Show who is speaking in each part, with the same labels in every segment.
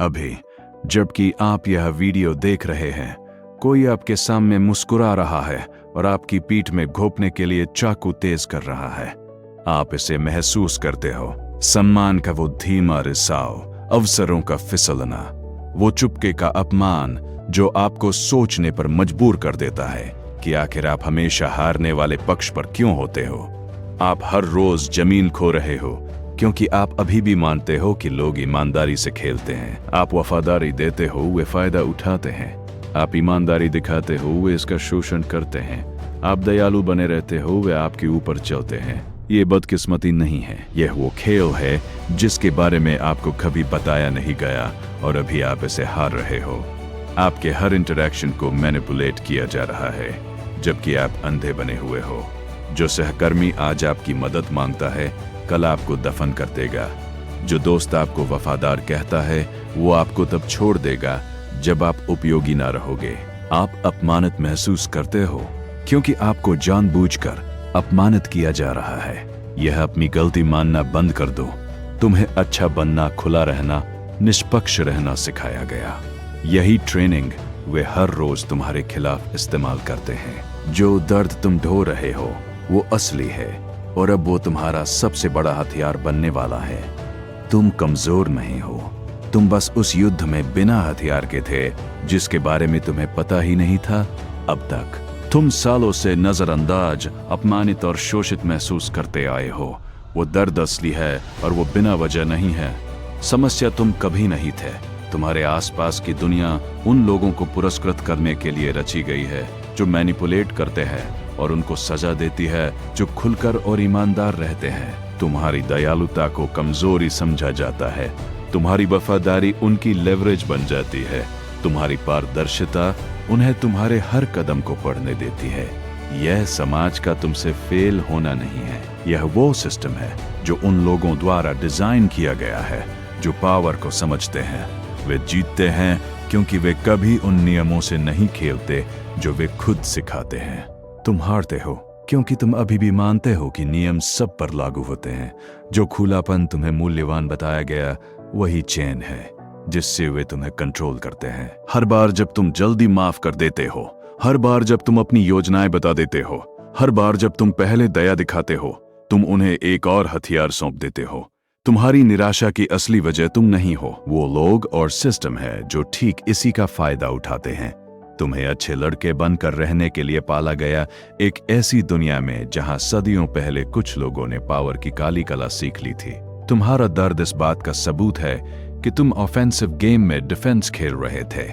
Speaker 1: अभी जबकि आप यह वीडियो देख रहे हैं, कोई आपके सामने मुस्कुरा रहा है और आपकी पीठ में घोंपने के लिए चाकू तेज कर रहा है। आप इसे महसूस करते हो। सम्मान का वो धीमा रिसाव, अवसरों का फिसलना, वो चुपके का अपमान जो आपको सोचने पर मजबूर कर देता है कि आखिर आप हमेशा हारने वाले पक्ष पर क्यों होते हो। आप हर रोज जमीन खो रहे हो क्योंकि आप अभी भी मानते हो कि लोग ईमानदारी से खेलते हैं। आप वफादारी देते हो, वे फायदा उठाते हैं। आप ईमानदारी दिखाते हो, वे इसका शोषण करते हैं। आप दयालु बने रहते हो, वे आपके ऊपर चलते हैं। ये बदकिस्मती नहीं है, यह वो खेल है जिसके बारे में आपको कभी बताया नहीं गया और अभी आप इसे हार रहे हो। आपके हर इंटरैक्शन को मैनिपुलेट किया जा रहा है जबकि आप अंधे बने हुए हो। जो सहकर्मी आज आपकी मदद मांगता है, कल आपको दफन कर देगा। जो दोस्त आपको वफादार कहता है, वो आपको तब छोड़ देगा जब आप उपयोगी ना रहोगे। आप अपमानित महसूस करते हो क्योंकि आपको जानबूझकर अपमानित किया जा रहा है। यह अपनी गलती मानना बंद कर दो। तुम्हें अच्छा बनना, खुला रहना, निष्पक्ष रहना सिखाया गया। यही ट्रेनिंग वे हर रोज तुम्हारे खिलाफ इस्तेमाल करते हैं। जो दर्द तुम ढो रहे हो वो असली है और अब वो तुम्हारा सबसे बड़ा हथियार बनने वाला है। तुम कमजोर नहीं हो, तुम बस उस युद्ध में बिना हथियार के थे जिसके बारे में तुम्हें पता ही नहीं था अब तक। तुम सालों से नजरअंदाज, अपमानित और शोषित महसूस करते आए हो। वो दर्द असली है और वो बिना वजह नहीं है। समस्या तुम कभी नहीं थे। तुम्हारे आसपास की दुनिया उन लोगों को पुरस्कृत करने के लिए रची गई है जो मैनिपुलेट करते हैं और उनको सजा देती है जो खुलकर और ईमानदार रहते हैं। तुम्हारी दयालुता को कमजोरी समझा जाता है। तुम्हारी वफादारी उनकी लेवरेज बन जाती है। तुम्हारी पारदर्शिता उन्हें तुम्हारे हर कदम को पढ़ने देती है। यह समाज का तुमसे फेल होना नहीं है, यह वो सिस्टम है जो उन लोगों द्वारा डिजाइन किया गया है जो पावर को समझते हैं। वे जीतते हैं क्योंकि वे कभी उन नियमों से नहीं खेलते जो वे खुद सिखाते हैं। तुम हारते हो क्योंकि तुम अभी भी मानते हो कि नियम सब पर लागू होते हैं। जो खुलापन तुम्हें मूल्यवान बताया गया वही चैन है जिससे वे तुम्हें कंट्रोल करते हैं। हर बार जब तुम जल्दी माफ कर देते हो, हर बार जब तुम अपनी योजनाएं बता देते हो, हर बार जब तुम पहले दया दिखाते हो, तुम उन्हें एक और हथियार सौंप देते हो। तुम्हारी निराशा की असली वजह तुम नहीं हो, वो लोग और सिस्टम है जो ठीक इसी का फायदा उठाते हैं। तुम्हें अच्छे लड़के बनकर रहने के लिए पाला गया एक ऐसी दुनिया में जहां सदियों पहले कुछ लोगों ने पावर की काली कला सीख ली थी। तुम्हारा दर्द इस बात का सबूत है कि तुम ऑफेंसिव गेम में डिफेंस खेल रहे थे।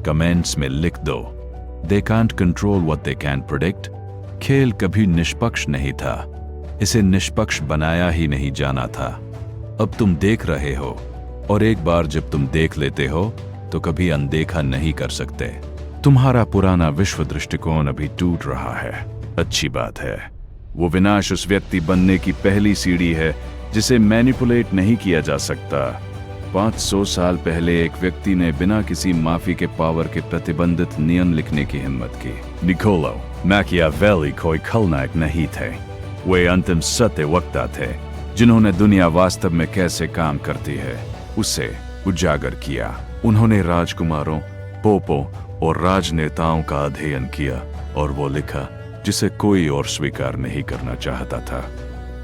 Speaker 1: कमेंट्स में लिख दो, they can't control what they can predict. खेल कभी निष्पक्ष नहीं था, इसे निष्पक्ष बनाया ही नहीं जाना था। अब तुम देख रहे हो और एक बार जब तुम देख लेते हो तो कभी अनदेखा नहीं कर सकते। तुम्हारा पुराना विश्व दृष्टिकोण अभी टूट रहा है। अच्छी बात है। वो विनाश उस व्यक्ति बनने की पहली सीढ़ी है जिसे मैनिपुलेट नहीं किया जा सकता। 500 साल पहले एक व्यक्ति ने बिना किसी माफी के पावर के प्रतिबंधित नियम लिखने की हिम्मत की। निकोलो मैकियावेली कोई खलनायक नहीं थे, वे अंतिम सत्य वक्ता थे जिन्होंने दुनिया वास्तव में कैसे काम करती है उसे उजागर किया। उन्होंने राजकुमारों, पोपों और राजनेताओं का अध्ययन किया और वो लिखा जिसे कोई और स्वीकार नहीं करना चाहता था।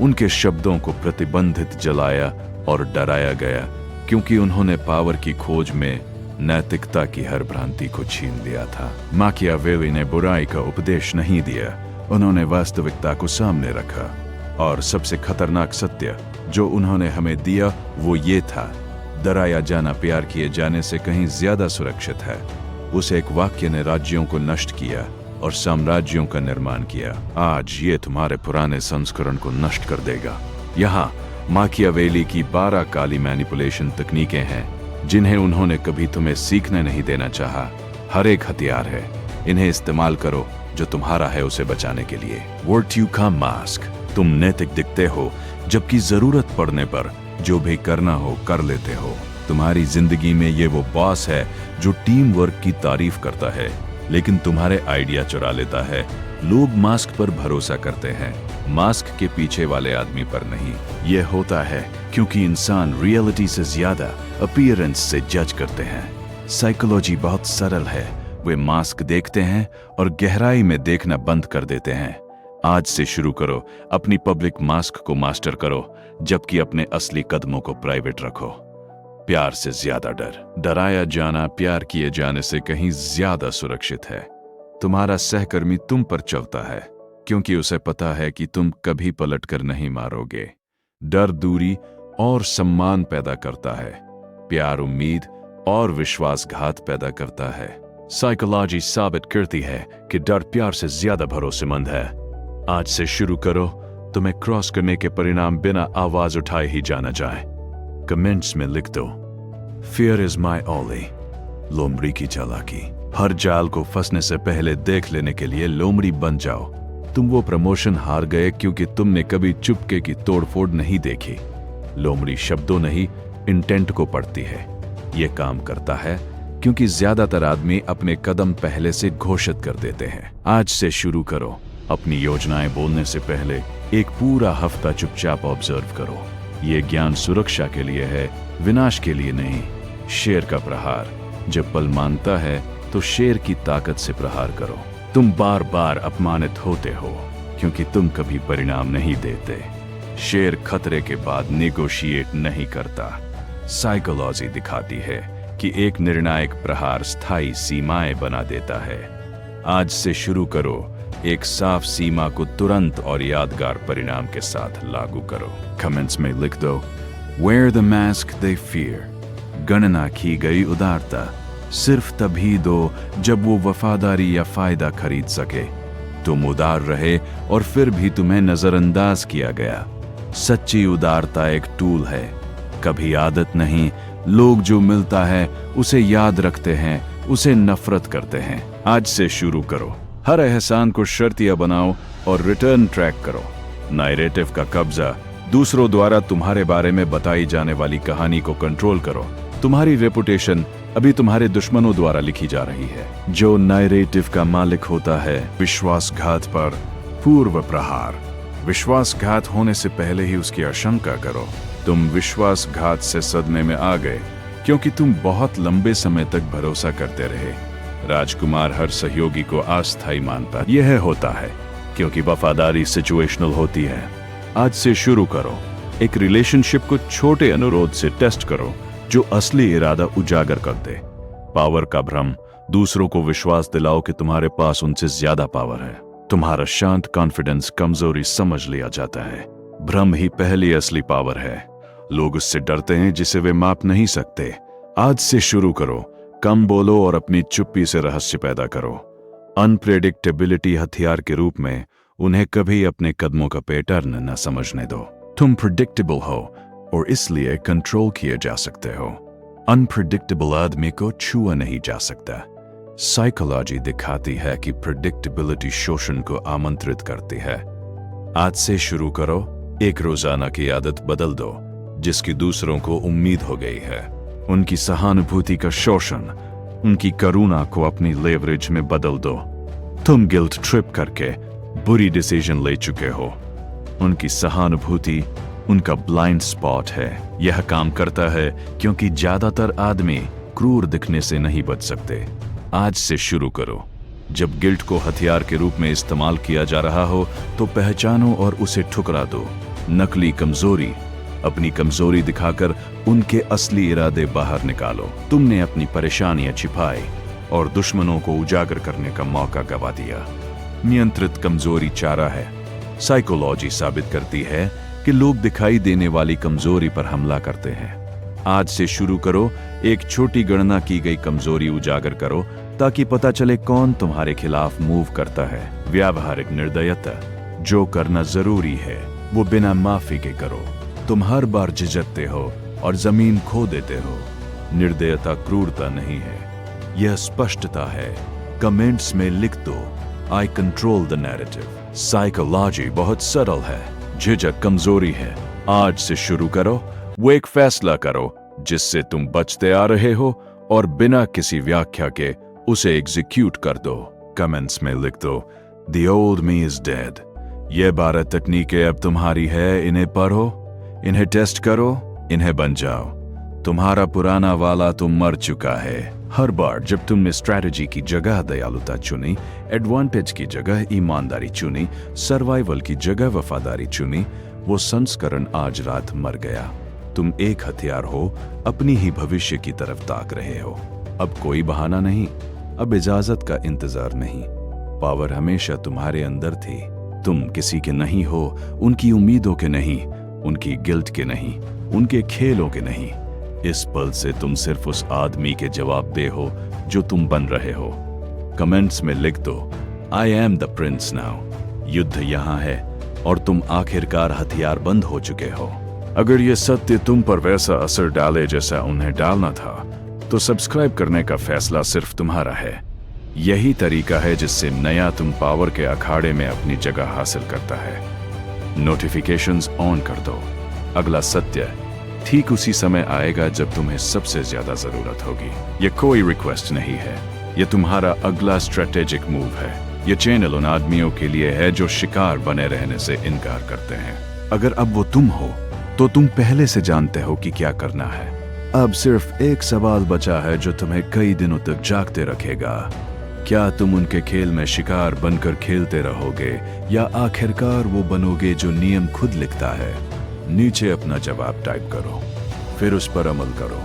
Speaker 1: उनके शब्दों को प्रतिबंधित, जलाया और डराया गया क्योंकि उन्होंने पावर की खोज में नैतिकता की हर भ्रांति को छीन लिया था। मैकियावेली ने बुराई का उपदेश नहीं दिया, उन्होंने वास्तविकता को सामने रखा। और सबसे खतरनाक सत्य जो उन्होंने हमें दिया वो ये था, डराया जाना प्यार किए जाने से कहीं ज्यादा सुरक्षित है। उस एक वाक्य ने राज्यों को नष्ट किया और साम्राज्यों का निर्माण किया। आज ये तुम्हारे पुराने संस्करण को नष्ट कर देगा। यहाँ मैकियावेली की 12 काली मैनिपुलेशन तकनीकें हैं जिन्हें उन्होंने कभी तुम्हें सीखने नहीं देना चाहा। हर एक हथियार है, इन्हें इस्तेमाल करो जो तुम्हारा है उसे बचाने के लिए। वर्च्यू का मास्क, तुम नैतिक दिखते हो जबकि जरूरत पड़ने पर जो भी करना हो कर लेते हो। तुम्हारी जिंदगी में ये वो बॉस है जो टीम वर्क की तारीफ करता है लेकिन तुम्हारे आइडिया चुरा लेता है। लोग मास्क पर भरोसा करते हैं मास्क के पीछे वाले आदमी पर नहीं। यह होता है क्योंकि इंसान रियलिटी से ज्यादा अपीयरेंस से जज करते हैं। साइकोलॉजी बहुत सरल है। वे मास्क देखते हैं और गहराई में देखना बंद कर देते हैं। आज से शुरू करो, अपनी पब्लिक मास्क को मास्टर करो, जबकि अपने असली कदमों को प्राइवेट रखो। प्यार से ज्यादा डराया जाना प्यार किए जाने से कहीं ज्यादा सुरक्षित है। तुम्हारा सहकर्मी तुम पर चलता है क्योंकि उसे पता है कि तुम कभी पलटकर नहीं मारोगे। डर दूरी और सम्मान पैदा करता है। प्यार उम्मीद और विश्वासघात पैदा करता है। साइकोलॉजी साबित करती है कि डर प्यार से ज्यादा भरोसेमंद है। आज से शुरू करो, तुम्हें क्रॉस करने के परिणाम बिना आवाज उठाए ही जाना जाए। कमेंट्स में लिख दो, फियर इज माई ओनली। लोमड़ी की चालाकी। हर जाल को फंसने से पहले देख लेने के लिए लोमड़ी बन जाओ। तुम वो प्रमोशन हार गए क्योंकि तुमने कभी चुपके की तोड़फोड़ नहीं देखी। लोमड़ी शब्दों नहीं, इंटेंट को पढ़ती है। यह काम करता है क्योंकि ज्यादातर आदमी अपने कदम पहले से घोषित कर देते हैं। आज से शुरू करो, अपनी योजनाएं बोलने से पहले एक पूरा हफ्ता चुपचाप ऑब्जर्व करो। यह ज्ञान सुरक्षा के लिए है, विनाश के लिए नहीं। शेर का प्रहार। जब बल मांगता है तो शेर की ताकत से प्रहार करो। तुम बार बार अपमानित होते हो क्योंकि तुम कभी परिणाम नहीं देते। शेर खतरे के बाद नेगोशिएट नहीं करता। साइकोलॉजी दिखाती है कि एक निर्णायक प्रहार स्थायी सीमाएं बना देता है। आज से शुरू करो, एक साफ सीमा को तुरंत और यादगार परिणाम के साथ लागू करो। कमेंट्स में लिख दो, where the mask they fear. गणना की गई उदारता सिर्फ तभी दो जब वो वफादारी या फायदा खरीद सके। तुम उदार रहे और फिर भी तुम्हें नजरअंदाज किया गया। सच्ची उदारता एक टूल है, कभी आदत नहीं। लोग जो मिलता है उसे याद रखते हैं, उसे नफरत करते हैं। आज से शुरू करो, हर एहसान को शर्तिया बनाओ और रिटर्न ट्रैक करो। नैरेटिव का कब्जा। दूसरों द्वारा तुम्हारे बारे में बताई जाने वाली कहानी को कंट्रोल करो। तुम्हारी रेपुटेशन अभी तुम्हारे दुश्मनों द्वारा लिखी जा रही है। जो नैरेटिव का मालिक होता है, विश्वासघात पर पूर्व प्रहार। विश्वासघात होने से पहले ही उसकी आशंका करो। तुम विश्वासघात से सदमे में आ गए क्योंकि तुम बहुत लंबे समय तक भरोसा करते रहे। राजकुमार हर सहयोगी को अस्थायी मानता। यह होता है क्योंकि वफादारी सिचुएशनल होती है। आज से शुरू करो, एक रिलेशनशिप को छोटे अनुरोध से टेस्ट करो जो असली इरादा उजागर कर दे। पावर का भ्रम। दूसरों को विश्वास दिलाओ कि तुम्हारे पास उनसे ज्यादा पावर है। तुम्हारा शांत कॉन्फिडेंस कमजोरी समझ लिया जाता है। भ्रम ही पहली असली पावर है। लोग उससे डरते हैं जिसे वे माप नहीं सकते। आज से शुरू करो, कम बोलो और अपनी चुप्पी से रहस्य पैदा करो। अनप्रेडिक्टेबिलिटी हथियार के रूप में उन्हें कभी अपने कदमों का पैटर्न न समझने दो। तुम प्रेडिक्टेबल हो और इसलिए कंट्रोल किए जा सकते हो। अनप्रेडिक्टेबल आदमी को छुआ नहीं जा सकता। साइकोलॉजी दिखाती है कि प्रेडिक्टेबिलिटी शोषण को आमंत्रित करती है। आज से शुरू करो, एक रोजाना की आदत बदल दो जिसकी दूसरों को उम्मीद हो गई है। उनकी सहानुभूति का शोषण, उनकी करुणा को अपनी लेवरेज में बदल दो। तुम गिल्ट ट्रिप करके बुरी डिसीजन ले चुके हो। उनकी सहानुभूति उनका ब्लाइंड स्पॉट है। यह काम करता है क्योंकि ज्यादातर आदमी क्रूर दिखने से नहीं बच सकते। आज से शुरू करो, जब गिल्ट को हथियार के रूप में इस्तेमाल किया जा रहा हो तो पहचानो और उसे ठुकरा दो। नकली कमजोरी। अपनी कमजोरी दिखाकर उनके असली इरादे बाहर निकालो। तुमने अपनी परेशानियां छिपाई और दुश्मनों को उजागर करने का मौका गवा दिया। नियंत्रित कमजोरी चारा है। साइकोलॉजी साबित करती है कि लोग दिखाई देने वाली कमजोरी पर हमला करते हैं। आज से शुरू करो, एक छोटी गणना की गई कमजोरी उजागर करो ताकि पता चले कौन तुम्हारे खिलाफ मूव करता है। व्यावहारिक निर्दयता। जो करना जरूरी है वो बिना माफी के करो। तुम हर बार झिझकते हो और जमीन खो देते हो। निर्दयता क्रूरता नहीं है, यह स्पष्टता है। कमेंट्स में लिख दो, आई कंट्रोल द नैरेटिव। साइकोलॉजी बहुत सरल है। झिझक कमजोरी है। आज से शुरू करो, वो एक फैसला करो जिससे तुम बचते आ रहे हो और बिना किसी व्याख्या के उसे एग्जीक्यूट कर दो। कमेंट्स में लिख दो, The old me is dead. ये 12 तकनीकें अब तुम्हारी है, इन्हें पढ़ो, इन्हें टेस्ट करो, इन्हें बन जाओ। तुम्हारा पुराना वाला तो मर चुका है। हर बार जब तुमने स्ट्रैटेजी की जगह दयालुता चुनी, एडवांटेज की जगह ईमानदारी चुनी, सर्वाइवल की जगह वफादारी चुनी, वो संस्करण आज रात मर गया। तुम एक हथियार हो, अपनी ही भविष्य की तरफ ताक रहे हो। अब कोई बहाना नहीं, अब इजाजत का इंतजार नहीं। पावर हमेशा तुम्हारे अंदर थी। तुम किसी के नहीं हो, उनकी उम्मीदों के नहीं, उनकी गिल्ट के नहीं, उनके खेलों के नहीं। इस पल से तुम सिर्फ उस आदमी के जवाबदेह हो जो तुम बन रहे हो। कमेंट्स में लिख दो, I am the Prince now. युद्ध यहाँ है और तुम आखिरकार हथियार बंद हो चुके हो। अगर ये सत्य तुम पर वैसा असर डाले जैसा उन्हें डालना था, तो सब्सक्राइब करने का फैसला सिर्फ तुम्हारा है। यही तरीका है जिससे नया तुम पावर के अखाड़े में अपनी जगह हासिल करता है। नोटिफिकेशंस ऑन कर दो। अगला सत्य ठीक उसी समय आएगा जब तुम्हें सबसे ज्यादा जरूरत होगी। ये कोई रिक्वेस्ट नहीं है, ये तुम्हारा अगला स्ट्रेटेजिक मूव है। ये चैनल उन आदमियों के लिए है जो शिकार बने रहने से इनकार करते हैं। अगर अब वो तुम हो, तो तुम पहले से जानते हो कि क्या करना है। अब सिर्फ एक सवाल बचा है जो तुम्हें कई दिनों तक जागते रखेगा। क्या तुम उनके खेल में शिकार बनकर खेलते रहोगे, या आखिरकार वो बनोगे जो नियम खुद लिखता है? नीचे अपना जवाब टाइप करो, फिर उस पर अमल करो।